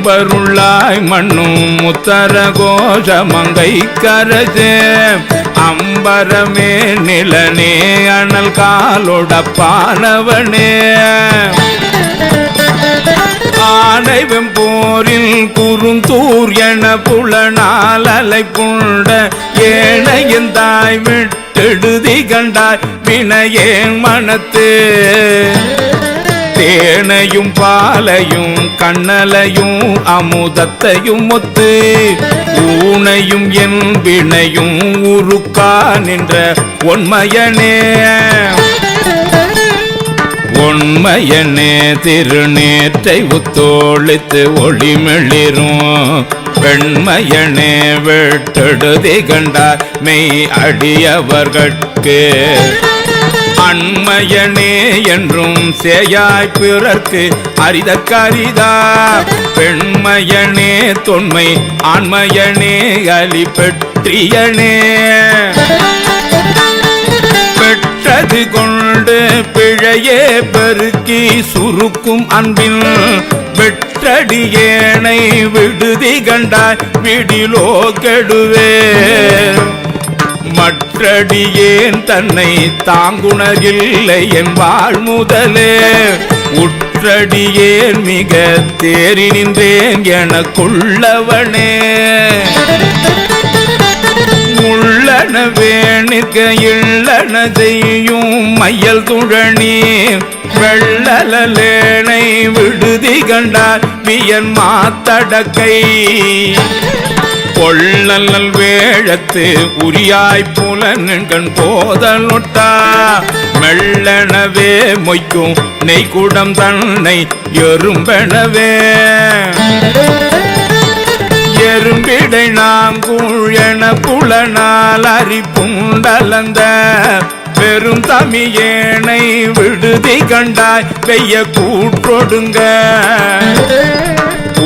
அம்பருள்ளாய் மண்ணும் முத்தர கோஷ மங்கை கரசே அம்பரமே நிலனே அனல் காலோடப்பானவனே ஆனைவம் போரில் குறுந்தூர் என புலனால் அலை புண்ட ஏனையின் தாய் விட்டெடுதி கண்டாய் வினையேன் மனத்து தேனையும் பாலையும் கண்ணலையும் அமுதத்தையும் ஒத்து ஊனையும் என் வினையும் உருக்கா நின்ற ஒன்மையனே ஒன்மையனே திருநேற்றை உத்தோளித்து ஒளிமெளிரும் வெண்மையனே வெட்டெடுதி கண்டார் மெய் அடியவர்கட்கு அண்மையனே என்றும் சேயாய் பிறர்க்கு அரிதற்கரிதா பெண்மையனே தொன்மை ஆண்மையனே அலி பெற்றியனே பெற்றது கொண்டு பிழையே பெருக்கி சுருக்கும் அன்பின் வெற்றடியேனை விடுதி கண்டாய் விடிலோ கெடுவே மற்றடியேன் தன்னை தாங்குணரில்லை என் வாழ் முதலே உற்றடியேன் மிக தேறி நின்றேன் எனக்குள்ளவனே உள்ளன வேணிக்க இல்லன செய்யும் மையல் துழனி வெள்ளலேனை விடுதி கண்டார் வியன் மாத்தடக்கை கொள்ளல் வேழத்து உரியாய் புலன்கண் போதலொட்டா மெல்லனவே மொய்க்கும் நெய்குடம் தன்னை எறும்பெனவே எறும்பிடை நாங்கூழ் என புலனால் அரிப்புண்டலந்த பெரும் தமியேனை விடுதி கண்டாய் பெய்ய கூற்றொடுங்க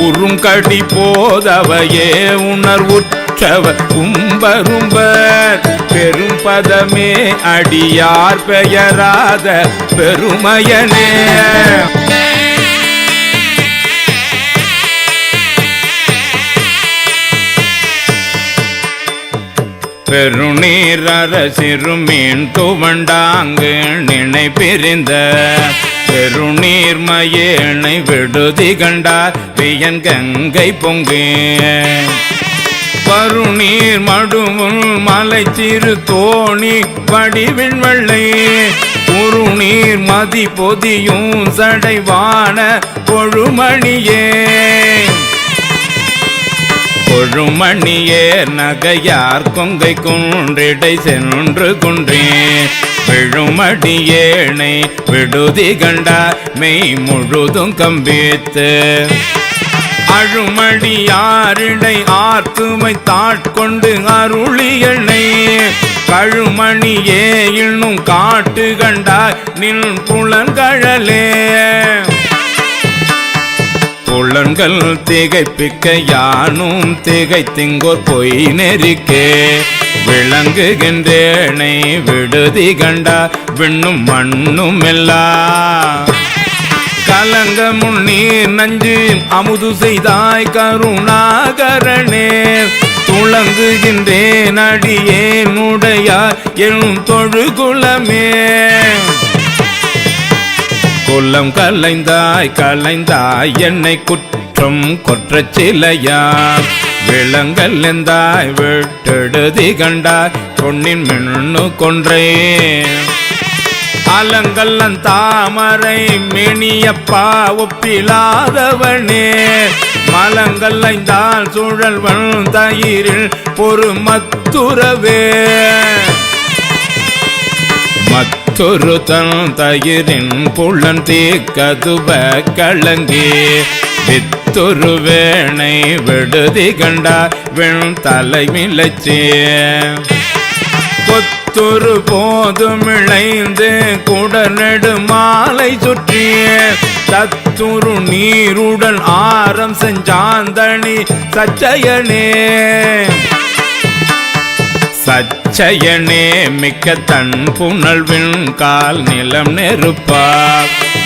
உறுங்கடி போதவையே உணர்வுற்றவ கும்பரும்பர் பெரும் பதமே அடியார் பெயராத பெருமையனே பெருநீர் அரசிறுமீன் துவண்டாங்கு நினை பிரிந்த பெருநீர்மயேனை விடுதி கண்டார் வியன் கங்கை பொங்கே பருநீர் மடுமுள் மலை சிறு தோணி வடிவின் வெள்ளை குறுநீர் மதி பொதியும் சடைவான கொழுமணியே கொழுமணியே நகையார் கொங்கை குன்றிடை சென்று குன்றே விழுமடியேனை விடுதி கண்டார் மெய் முழுதும் கம்பித்து அழுமடியாரிடை ஆர்த்துமை தாட்கொண்டு அருளியனை கழுமணியே இன்னும் காட்டு கண்டார் நின் புலன்கழலே புலன்கள் திகைப்பிக்க யானும் திகைத்திங்கோர் பொய் நெறிக்கே விளங்குகின்றேனை விடுதி கண்டா விண்ணும் மண்ணும் எல்லாம் கலங்க முன்னீர் நஞ்சு அமுது செய்தாய் கருணாகரனே துளங்குகின்றேன் அடியேனுடையார் எனும் தொழுகுலமே குலம் கலைந்தாய் என்னை குற்றம் கொற்றச் சிலையா விளங்கல் எந்தாய் விட்டெடுதி கண்டாய் பொன்னின் மின்னு கொன்றே அலங்கல்லன் தாமரை மெனியப்பா ஒப்பிலாதவனே மலங்கல்லைந்தால் சுழல்வன் தயிரில் பொறுமத்துறவே மற்றொரு தன் தயிரின் புள்ளன் தீக்கதுவ கலங்கி வித்தொரு வேணை விடுதி கண்டார் வெண் தலைமிழச்சே கொத்தொரு போதும் இழைந்து குடநெடு மாலை சுற்றிய தத்துரு நீருடன் ஆரம் செஞ்சாந்தனி சச்சயனே சச்சயனே மிக்க தன் புனல்வின் கால் நிலம் நெருப்பா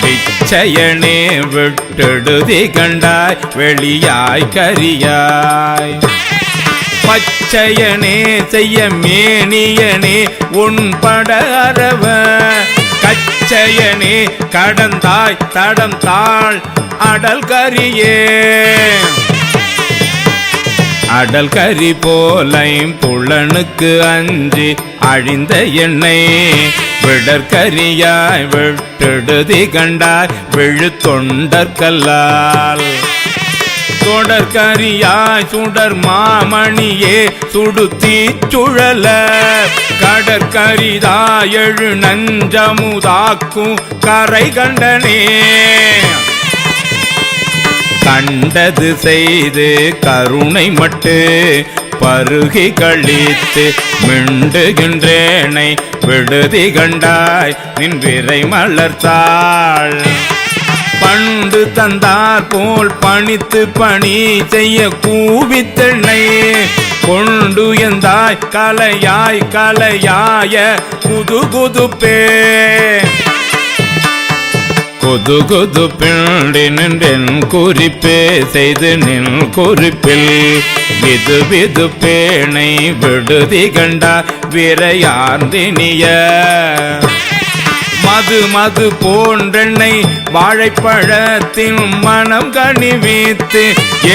பிச்சையனே விட்டெடுதி கண்டாய் வெளியாய் கரியாய் பச்சையனே செய்ய மேனியனே உன்பட அரவ கச்சையனே கடந்தாய் தடம் தாழ் அடல் கரியே அடல் கரி போலையும் புலனுக்கு அஞ்சி அழிந்த எண்ணெய் விடற்கரியாய் விட்டெடுதி கண்டாய் விழு தொண்டற்கல்லால் தொடர்கரியாய் சுடர் மாமணியே சுடுத்தி சுழல கடற்கரிதாய் எழு நஞ்சமுதாக்கும் கரை கண்டனே கண்டது செய்து கருணை மட்டு பருகி கழித்து மிண்டுகின்றேனை விடுதி கண்டாய் நின் விரை மலர்த்தாள் பண்டு தந்தார் போல் பணித்து பணி செய்ய கூவித்தெண்ணை கொண்டு எந்தாய் கலையாய் கலையாய குது குதுப்பே கொது கொது பிண்டி நின்றென் குறிப்பே செய்து நின் குறிப்பில் விது விது பேணை விடுதி கண்டா விரையார்ந்தினிய மது மது போன்றெண்ணை வாழைப்பழத்தின் மனம் கனிவித்து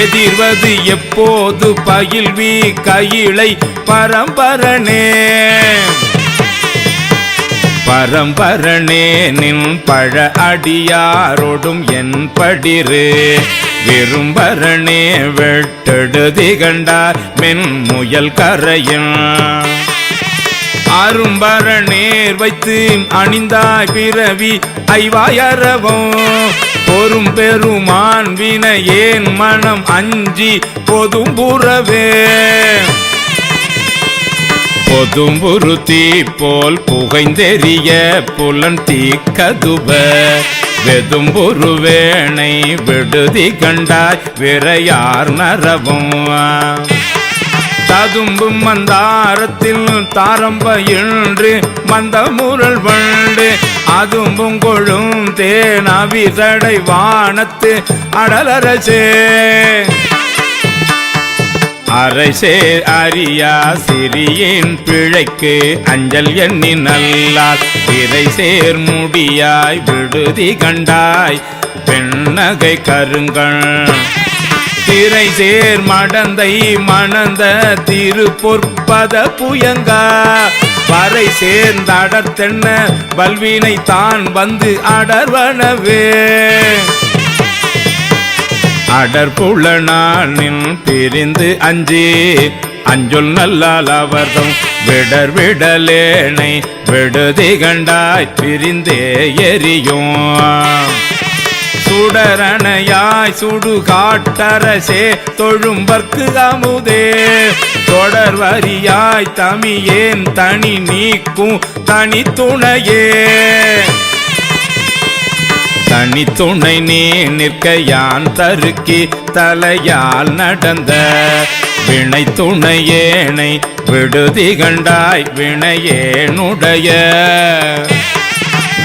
எதிர்வது எப்போது பயில்வி கையிலை பரம்பரனே பரம்பரனே நின் பழ அடியாரோடும் என் படிரு விரும்பரணே வெட்டெடுதி கண்டார் மென் முயல் கரையும் அரும்பரணேர் வைத்து அணிந்தாய் பிறவி ஐவாயரவும் பொறும் பெருமான் வினையேன் மனம் அஞ்சி பொதும்புறவே பொதும்புரு தீ போல் புகைந்தெறிய புலன் தீக்கதுவ வெதும்புரு வேணை விடுதி கண்டாய் விரையார் நரவும் ததும்பும் மந்தாரத்தில் தாரம்பயின்று மந்த முரல் வண்டு அதும்பும் கொழும் தேனாவிசடை வானத்து அடலரசே அரசே அரியா சிறியின் பிழைக்கு அஞ்சல் எண்ணி நல்லால் திரை சேர் முடியாய் விடுதி கண்டாய் பெண்ணகை கருங்கள் திரை சேர் மடந்தை மணந்த திருப்பொற்பத புயங்கா வரை சேர்ந்த அடர்த்தென்ன வல்வினை தான் வந்து அடர்வனவே அடற்புலனானின் பிரிந்து அஞ்சி அஞ்சொல் நல்லால் அவர்தம் விடர் விடலேனை விடுதி கண்டாய் பிரிந்தே எரியும் சுடரணையாய் சுடு காட்டரசே தொழும்பர்க்கு அமுதே தொடர்வரியாய் தமியேன் தனி நீக்கும் தனி துணையே தனி துணை நீ நிற்க யான் தருக்கி தலையால் நடந்த வினை துணையேனை விடுதி கண்டாய் வினையேனுடைய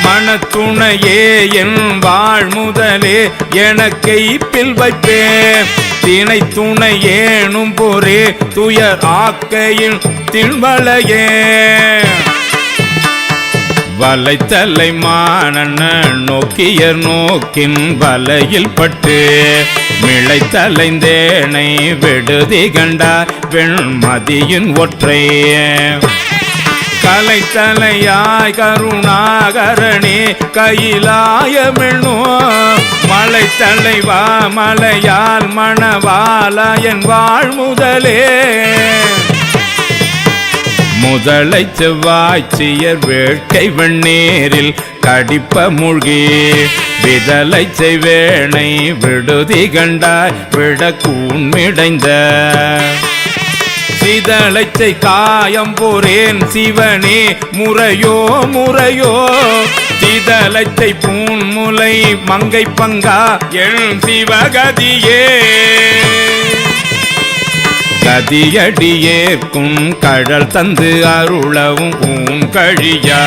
மனத்துணையே என் வாழ் முதலே எனக்கை பில் வைப்பே தினை துணையேனும் போரே துயர் ஆக்கையின் திண்வளையே வலைத்தலை மானன நோக்கியர் நோக்கின் வலையில் பட்டு மிளைத்தலைந்தேனை விடுதி கண்டார் வெண்மதியின் ஒற்றை கலைத்தலையாய் கருணாகரணே கையிலாயமென்னோ மலைத்தலைவா மலையால் மணவாலயன் வாழ் முதலே முதலை செவ்வாய்ச்சியர் வேட்கை வெண்ணீரில் கடிப்ப மூழ்கி விதலை செய்வேனை விடுதி கண்டாய் விட கூண்மிடைந்த சிதலைச்சை காயம் போரேன் சிவனே முறையோ முறையோ சிதலைச்சை பூன்முலை மங்கை பங்கா என் சிவகதியே கதியடியேற்கும் கடல் தந்து அருளவும் ஊன் கழியா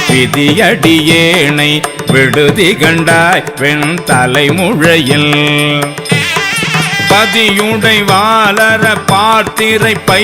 விதியடியேனை விடுதி கண்டாய் வெண் தலைமுழையில் பதியுடை வாளர பார்த்திரை பை